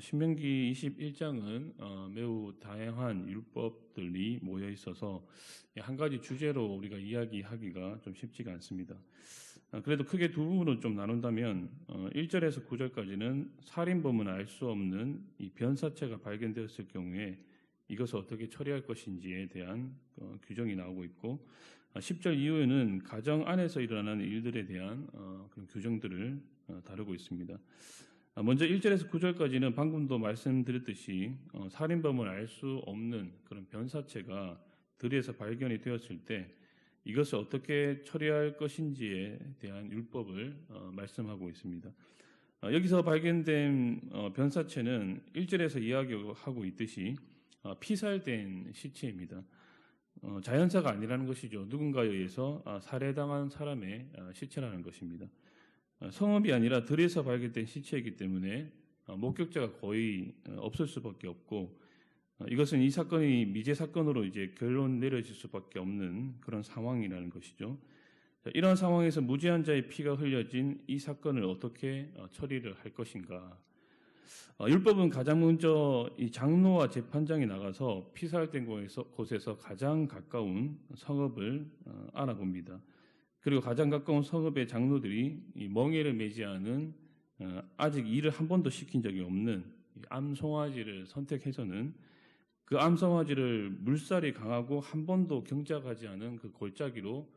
신명기 21장은 매우 다양한 율법들이 모여 있어서 한 가지 주제로 우리가 이야기하기가 좀 쉽지가 않습니다. 그래도 크게 두 부분으로 좀 나눈다면 1절에서 9절까지는 살인범은 알 수 없는 이 변사체가 발견되었을 경우에 이것을 어떻게 처리할 것인지에 대한 규정이 나오고 있고, 10절 이후에는 가정 안에서 일어나는 일들에 대한 그런 규정들을 다루고 있습니다. 먼저 1절에서 9절까지는 방금도 말씀드렸듯이 살인범을 알 수 없는 그런 변사체가 들에서 발견이 되었을 때 이것을 어떻게 처리할 것인지에 대한 율법을 말씀하고 있습니다. 여기서 발견된 변사체는 1절에서 이야기하고 있듯이 피살된 시체입니다. 자연사가 아니라는 것이죠. 누군가에 의해서 살해당한 사람의 시체라는 것입니다. 성업이 아니라 들에서 발견된 시체이기 때문에 목격자가 거의 없을 수밖에 없고, 이것은 이 사건이 미제 사건으로 이제 결론 내려질 수밖에 없는 그런 상황이라는 것이죠. 이런 상황에서 무죄한 자의 피가 흘려진 이 사건을 어떻게 처리를 할 것인가? 율법은 가장 먼저 이 장로와 재판장이 나가서 피살된 곳에서 가장 가까운 성읍을 알아봅니다. 그리고 가장 가까운 성읍의 장로들이 이 멍에를 매지 않은 아직 일을 한 번도 시킨 적이 없는 암송아지를 선택해서는 그 암송아지를 물살이 강하고 한 번도 경작하지 않은 그 골짜기로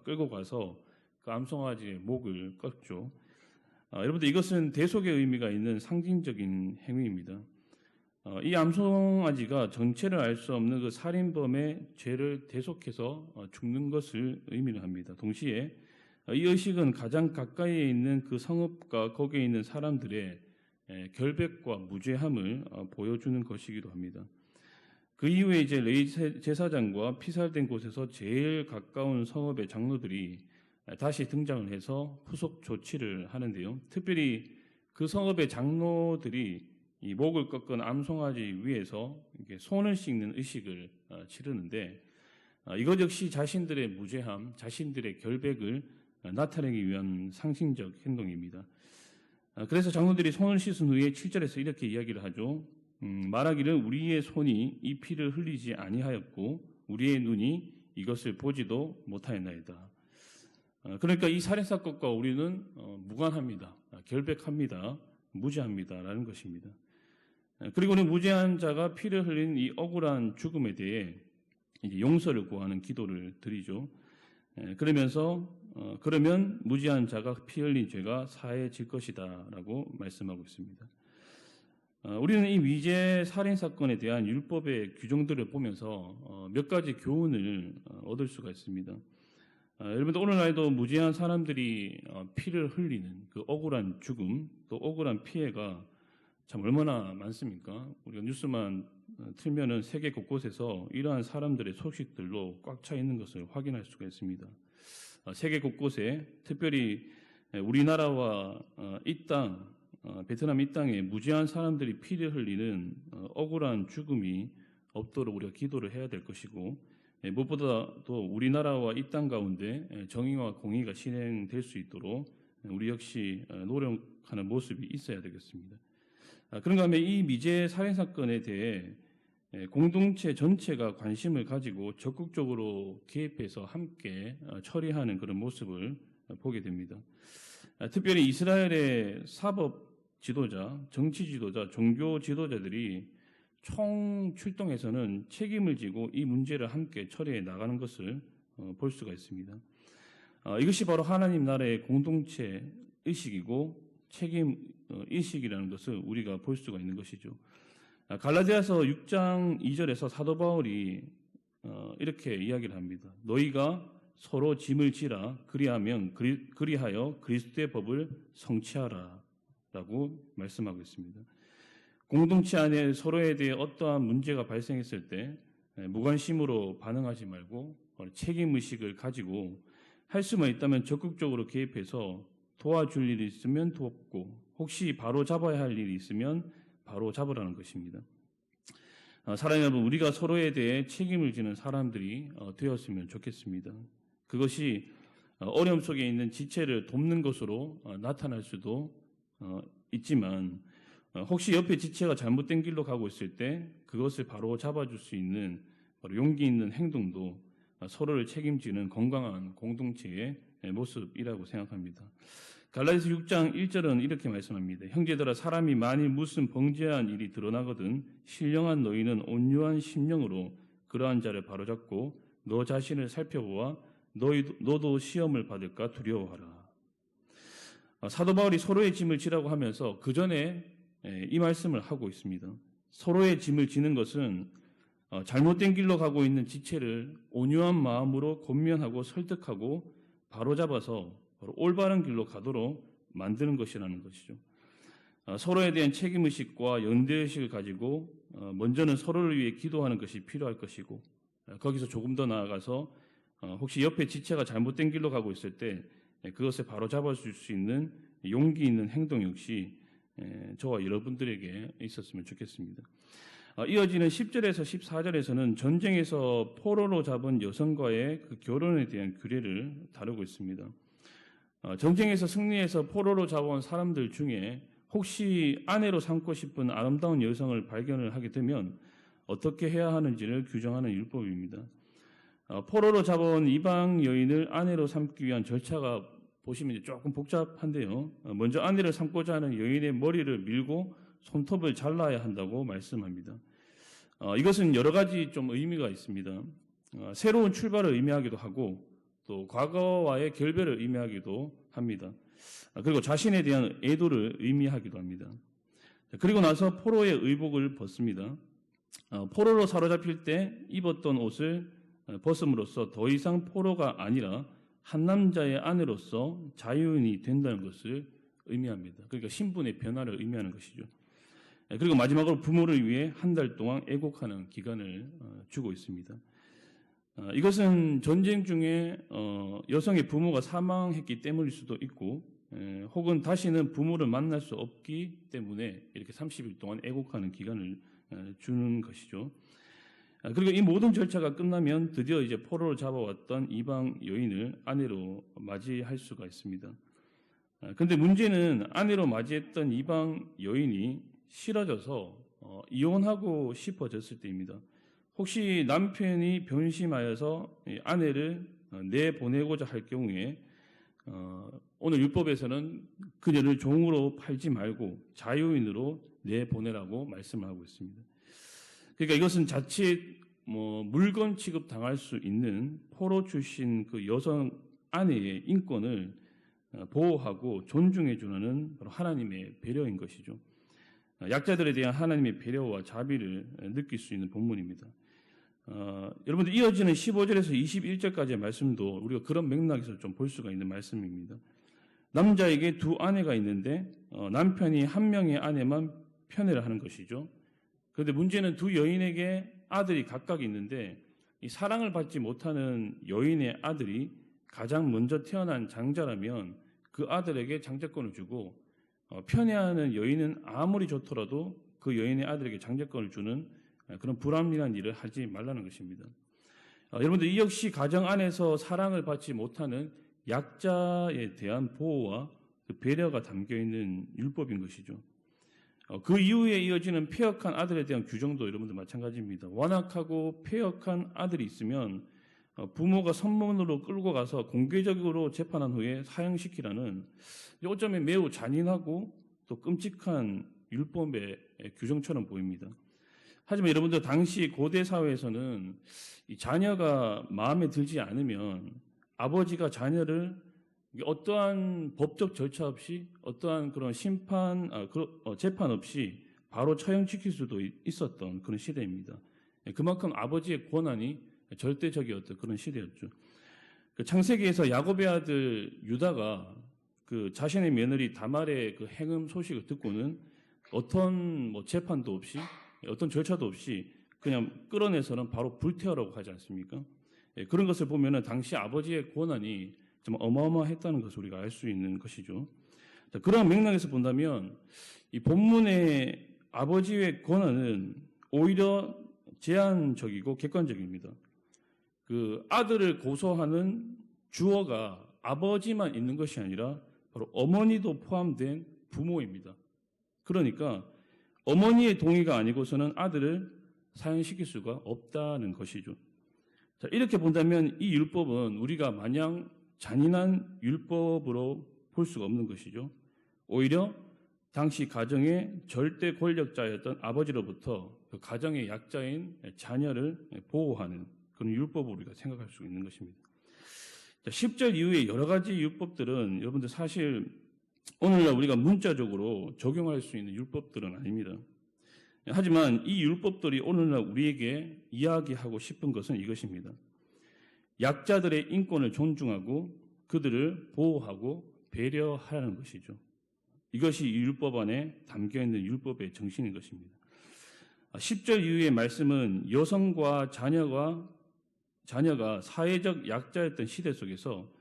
끌고 가서 그 암송아지의 목을 꺾죠. 여러분들, 이것은 대속의 의미가 있는 상징적인 행위입니다. 이 암송아지가 정체를 알 수 없는 그 살인범의 죄를 대속해서 죽는 것을 의미를 합니다. 동시에 이 의식은 가장 가까이에 있는 그 성읍과 거기에 있는 사람들의 결백과 무죄함을 보여주는 것이기도 합니다. 그 이후에 이제 레위 제사장과 피살된 곳에서 제일 가까운 성읍의 장로들이 다시 등장을 해서 후속 조치를 하는데요. 특별히 그 성읍의 장로들이 이 목을 꺾은 암송아지 위에서 이렇게 손을 씻는 의식을 치르는데, 이것 역시 자신들의 무죄함, 자신들의 결백을 나타내기 위한 상징적 행동입니다. 그래서 장로들이 손을 씻은 후에 7절에서 이렇게 이야기를 하죠. 말하기를 우리의 손이 이 피를 흘리지 아니하였고 우리의 눈이 이것을 보지도 못하였나이다. 그러니까 이 살인사건과 우리는 무관합니다. 결백합니다. 무죄합니다라는 것입니다. 그리고 우리는 무죄한 자가 피를 흘린 이 억울한 죽음에 대해 이제 용서를 구하는 기도를 드리죠. 그러면 무죄한 자가 피 흘린 죄가 사해질 것이다라고 말씀하고 있습니다. 우리는 이 미제 살인 사건에 대한 율법의 규정들을 보면서 몇 가지 교훈을 얻을 수가 있습니다. 여러분들, 오늘날도 무죄한 사람들이 피를 흘리는 그 억울한 죽음, 또 억울한 피해가 참 얼마나 많습니까? 우리가 뉴스만 틀면은 세계 곳곳에서 이러한 사람들의 소식들로 꽉 차 있는 것을 확인할 수가 있습니다. 세계 곳곳에 특별히 우리나라와 이 땅, 베트남 이 땅에 무죄한 사람들이 피를 흘리는 억울한 죽음이 없도록 우리가 기도를 해야 될 것이고, 무엇보다도 우리나라와 이 땅 가운데 정의와 공의가 실행될 수 있도록 우리 역시 노력하는 모습이 있어야 되겠습니다. 그런가 하면 이 미제 살인사건에 대해 공동체 전체가 관심을 가지고 적극적으로 개입해서 함께 처리하는 그런 모습을 보게 됩니다. 특별히 이스라엘의 사법 지도자, 정치 지도자, 종교 지도자들이 총 출동해서는 책임을 지고 이 문제를 함께 처리해 나가는 것을 볼 수가 있습니다. 이것이 바로 하나님 나라의 공동체 의식이고 책임 의식이라는 것을 우리가 볼 수가 있는 것이죠. 갈라디아서 6장 2절에서 사도 바울이 이렇게 이야기를 합니다. 너희가 서로 짐을 지라 그리하여 그리스도의 법을 성취하라 라고 말씀하고 있습니다. 공동체 안에 서로에 대해 어떠한 문제가 발생했을 때 무관심으로 반응하지 말고 책임의식을 가지고 할 수만 있다면 적극적으로 개입해서 도와줄 일이 있으면 돕고, 혹시 바로 잡아야 할 일이 있으면 바로 잡으라는 것입니다. 사랑하는 여러분, 우리가 서로에 대해 책임을 지는 사람들이 되었으면 좋겠습니다. 그것이 어려움 속에 있는 지체를 돕는 것으로 나타날 수도 있지만, 혹시 옆에 지체가 잘못된 길로 가고 있을 때 그것을 바로 잡아줄 수 있는 바로 용기 있는 행동도 서로를 책임지는 건강한 공동체의 모습이라고 생각합니다. 갈라디아서 6장 1절은 이렇게 말씀합니다. 형제들아, 사람이 만일 무슨 범죄한 일이 드러나거든 신령한 너희는 온유한 심령으로 그러한 자를 바로잡고 너 자신을 살펴보아 너도 시험을 받을까 두려워하라. 사도 바울이 서로의 짐을 지라고 하면서 그 전에 이 말씀을 하고 있습니다. 서로의 짐을 지는 것은 잘못된 길로 가고 있는 지체를 온유한 마음으로 권면하고 설득하고 바로잡아서 바로 올바른 길로 가도록 만드는 것이라는 것이죠. 서로에 대한 책임의식과 연대의식을 가지고 먼저는 서로를 위해 기도하는 것이 필요할 것이고 거기서 조금 더 나아가서 혹시 옆에 지체가 잘못된 길로 가고 있을 때 그것을 바로잡아줄 수 있는 용기 있는 행동 역시 저와 여러분들에게 있었으면 좋겠습니다. 이어지는 10절에서 14절에서는 전쟁에서 포로로 잡은 여성과의 그 결혼에 대한 규례를 다루고 있습니다. 전쟁에서 승리해서 포로로 잡아온 사람들 중에 혹시 아내로 삼고 싶은 아름다운 여성을 발견을 하게 되면 어떻게 해야 하는지를 규정하는 율법입니다. 포로로 잡아온 이방 여인을 아내로 삼기 위한 절차가 보시면 조금 복잡한데요. 먼저 아내를 삼고자 하는 여인의 머리를 밀고 손톱을 잘라야 한다고 말씀합니다. 이것은 여러 가지 좀 의미가 있습니다. 새로운 출발을 의미하기도 하고 또 과거와의 결별을 의미하기도 합니다. 그리고 자신에 대한 애도를 의미하기도 합니다. 그리고 나서 포로의 의복을 벗습니다. 포로로 사로잡힐 때 입었던 옷을 벗음으로써 더 이상 포로가 아니라 한 남자의 아내로서 자유인이 된다는 것을 의미합니다. 그러니까 신분의 변화를 의미하는 것이죠. 그리고 마지막으로 부모를 위해 한 달 동안 애곡하는 기간을 주고 있습니다. 이것은 전쟁 중에 여성의 부모가 사망했기 때문일 수도 있고 혹은 다시는 부모를 만날 수 없기 때문에 이렇게 30일 동안 애곡하는 기간을 주는 것이죠. 그리고 이 모든 절차가 끝나면 드디어 이제 포로를 잡아왔던 이방 여인을 아내로 맞이할 수가 있습니다. 그런데 문제는 아내로 맞이했던 이방 여인이 싫어져서 이혼하고 싶어졌을 때입니다. 혹시 남편이 변심하여서 아내를 내보내고자 할 경우에 오늘 율법에서는 그녀를 종으로 팔지 말고 자유인으로 내보내라고 말씀을 하고 있습니다. 그러니까 이것은 자칫 물건 취급 당할 수 있는 포로 출신 그 여성 아내의 인권을 보호하고 존중해 주는 하나님의 배려인 것이죠. 약자들에 대한 하나님의 배려와 자비를 느낄 수 있는 본문입니다. 여러분들 이어지는 15절에서 21절까지의 말씀도 우리가 그런 맥락에서 좀 볼 수가 있는 말씀입니다. 남자에게 두 아내가 있는데 남편이 한 명의 아내만 편애를 하는 것이죠. 그런데 문제는 두 여인에게 아들이 각각 있는데 이 사랑을 받지 못하는 여인의 아들이 가장 먼저 태어난 장자라면 그 아들에게 장자권을 주고 편애하는 여인은 아무리 좋더라도 그 여인의 아들에게 장자권을 주는 그런 불합리한 일을 하지 말라는 것입니다. 여러분들 이 역시 가정 안에서 사랑을 받지 못하는 약자에 대한 보호와 그 배려가 담겨있는 율법인 것이죠. 그 이후에 이어지는 폐역한 아들에 대한 규정도 여러분들 마찬가지입니다. 완악하고 폐역한 아들이 있으면 부모가 선문으로 끌고 가서 공개적으로 재판한 후에 사형시키라는 어쩌면 매우 잔인하고 또 끔찍한 율법의 규정처럼 보입니다. 하지만 여러분들 당시 고대 사회에서는 이 자녀가 마음에 들지 않으면 아버지가 자녀를 어떠한 법적 절차 없이 어떠한 그런 재판 없이 바로 처형시킬 수도 있었던 그런 시대입니다. 그만큼 아버지의 권한이 절대적이었던 그런 시대였죠. 그 창세기에서 야곱의 아들 유다가 그 자신의 며느리 다말의 그 행음 소식을 듣고는 어떤 재판도 없이 어떤 절차도 없이 그냥 끌어내서는 바로 불태우라고 하지 않습니까? 그런 것을 보면은 당시 아버지의 권한이 좀 어마어마했다는 것을 우리가 알 수 있는 것이죠. 자, 그런 맥락에서 본다면 이 본문의 아버지의 권한은 오히려 제한적이고 객관적입니다. 그 아들을 고소하는 주어가 아버지만 있는 것이 아니라 바로 어머니도 포함된 부모입니다. 그러니까 어머니의 동의가 아니고서는 아들을 사형시킬 수가 없다는 것이죠. 자, 이렇게 본다면 이 율법은 우리가 마냥 잔인한 율법으로 볼 수가 없는 것이죠. 오히려 당시 가정의 절대 권력자였던 아버지로부터 그 가정의 약자인 자녀를 보호하는 그런 율법으로 우리가 생각할 수 있는 것입니다. 자, 10절 이후에 여러 가지 율법들은 여러분들 사실 오늘날 우리가 문자적으로 적용할 수 있는 율법들은 아닙니다. 하지만 이 율법들이 오늘날 우리에게 이야기하고 싶은 것은 이것입니다. 약자들의 인권을 존중하고 그들을 보호하고 배려하라는 것이죠. 이것이 이 율법 안에 담겨있는 율법의 정신인 것입니다. 10절 이후의 말씀은 여성과 자녀가 사회적 약자였던 시대 속에서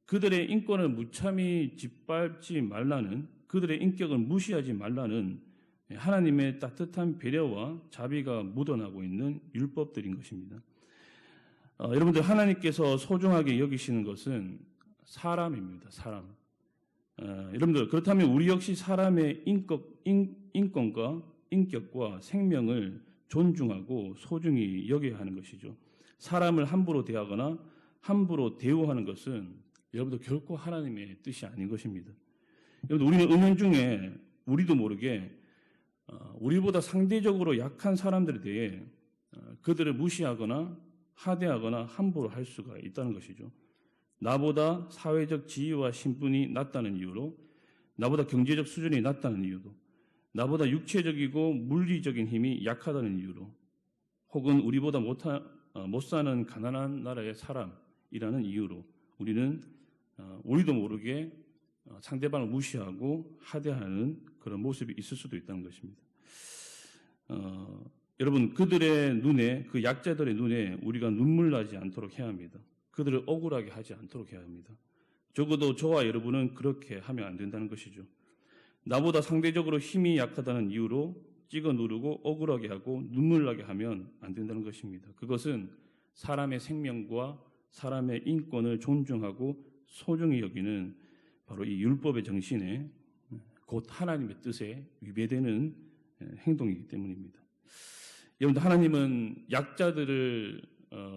그들의 인권을 무참히 짓밟지 말라는, 그들의 인격을 무시하지 말라는 하나님의 따뜻한 배려와 자비가 묻어나고 있는 율법들인 것입니다. 여러분들, 하나님께서 소중하게 여기시는 것은 사람입니다. 사람. 여러분들, 그렇다면 우리 역시 사람의 인권과 인격과 생명을 존중하고 소중히 여겨야 하는 것이죠. 사람을 함부로 대하거나 함부로 대우하는 것은 여러분들 결코 하나님의 뜻이 아닌 것입니다. 여러분들, 우리는 은연중에 우리도 모르게 우리보다 상대적으로 약한 사람들에 대해 그들을 무시하거나 하대하거나 함부로 할 수가 있다는 것이죠. 나보다 사회적 지위와 신분이 낮다는 이유로, 나보다 경제적 수준이 낮다는 이유로, 나보다 육체적이고 물리적인 힘이 약하다는 이유로, 혹은 우리보다 못 사는 가난한 나라의 사람이라는 이유로 우리는 우리도 모르게 상대방을 무시하고 하대하는 그런 모습이 있을 수도 있다는 것입니다. 여러분, 그들의 눈에, 그 약자들의 눈에 우리가 눈물 나지 않도록 해야 합니다. 그들을 억울하게 하지 않도록 해야 합니다. 적어도 저와 여러분은 그렇게 하면 안 된다는 것이죠. 나보다 상대적으로 힘이 약하다는 이유로 찍어 누르고 억울하게 하고 눈물 나게 하면 안 된다는 것입니다. 그것은 사람의 생명과 사람의 인권을 존중하고 소중히 여기는 바로 이 율법의 정신에, 곧 하나님의 뜻에 위배되는 행동이기 때문입니다. 여러분들, 하나님은 약자들을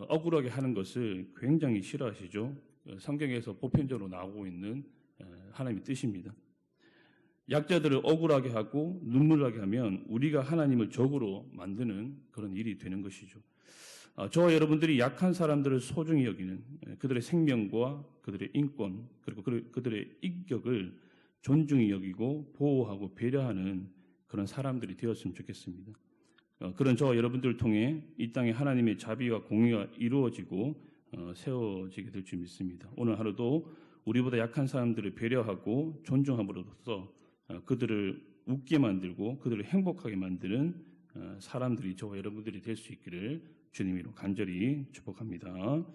억울하게 하는 것을 굉장히 싫어하시죠. 성경에서 보편적으로 나오고 있는 하나님의 뜻입니다. 약자들을 억울하게 하고 눈물 나게 하면 우리가 하나님을 적으로 만드는 그런 일이 되는 것이죠. 저와 여러분들이 약한 사람들을 소중히 여기는, 그들의 생명과 그들의 인권, 그리고 그들의 인격을 존중히 여기고 보호하고 배려하는 그런 사람들이 되었으면 좋겠습니다. 그런 저와 여러분들을 통해 이 땅에 하나님의 자비와 공의가 이루어지고 세워지게 될 줄 믿습니다. 오늘 하루도 우리보다 약한 사람들을 배려하고 존중함으로써 그들을 웃게 만들고 그들을 행복하게 만드는 사람들이 저와 여러분들이 될 수 있기를 주님 이름으로 간절히 축복합니다.